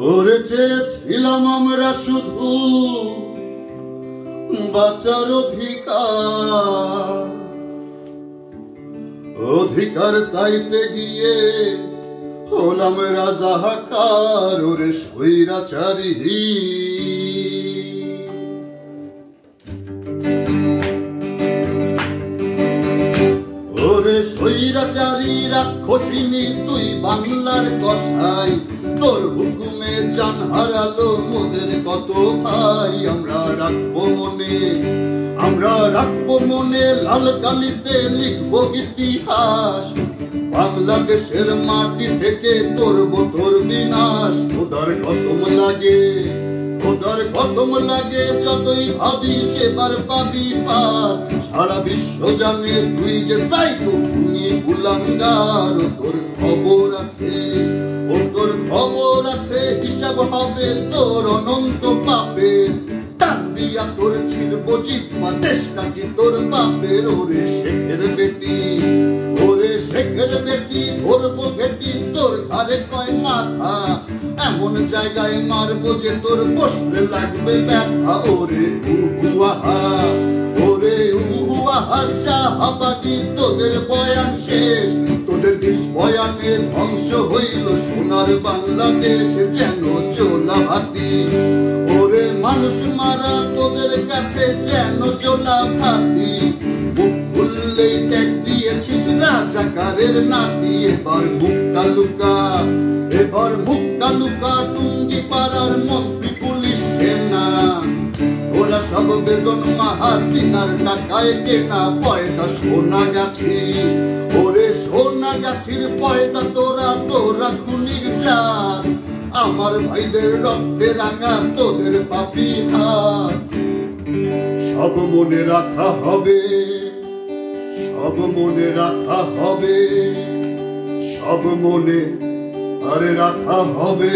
ওরে চেয়েছিলাম আমরা শুধু বাঁচার অধিকার, অধিকার চাইতে গিয়ে হলাম রাজাকার। ওরে স্বৈরাচারী, ওরে স্বৈরাচারী রাক্ষসিনী তুই বাংলার কসাই, তোর হুকুমে জান হারালো মোদের কত ভাই। আমরা রাখবো মনে, আমরা রাখবো মনে, লাল কালিতে লিখবো ইতিহাস। বাংলাদেশের মাটি থেকে করবো তোর বিনাশ। খোদার কসম লাগে, খোদার কসম লাগে, যতই ভাবি সেবার পাবি পার। সারা বিশ্ব জানে তুই যে সাইকো খুনি কুলাঙ্গার। তোর খবর আছে, ও তোর খবর আছে, হিসাব হবে তোর অনন্ত পাপে। টান দিয়া তোর ছিড়বো জিহ্বা, দেশটা কি তোর বাপের। ওরে শেখের বেটি, ওরে শেখের বেটি, ধরবো বেটি তোর ঘরে কয় মাথা। এমন জায়গায় মারবো যে তোর বসলে লাগবে ব্যথা। ওরে উহুয়াহা, ওরে উহুয়াহা, শাহবাগী তোদের বয়ান শেষ। তোদের বিষ বয়ানে ধ্বংস হইল সোনার বাংলাদেশ যেন চোলা ভাতি। ওরে মানুষ মারা তোদের কাছে যেন চোলা ভাতি। মুখ খুললেই ত্যাগ দিয়েছিস রাজাকারের নাতি। এবার মুখটা লুকা, এবার মুখটা লুকা, টুঙ্গি পাড়ার মন্ত্রী পুলিশ সেনা। ওরা সব বেজন্মা হাসিনার টাকায় কেনা পয়দা সোনা গাছি। ওরে সোনা গাছির পয়দা তোরা, তোরা খুনির জাত। আমার ভাইদের রক্তে রাঙা তোদের পাপি হাত। সব মনে রাখা হবে, সব মনে রাখা হবে, সব মনে আরে রাখা হবে।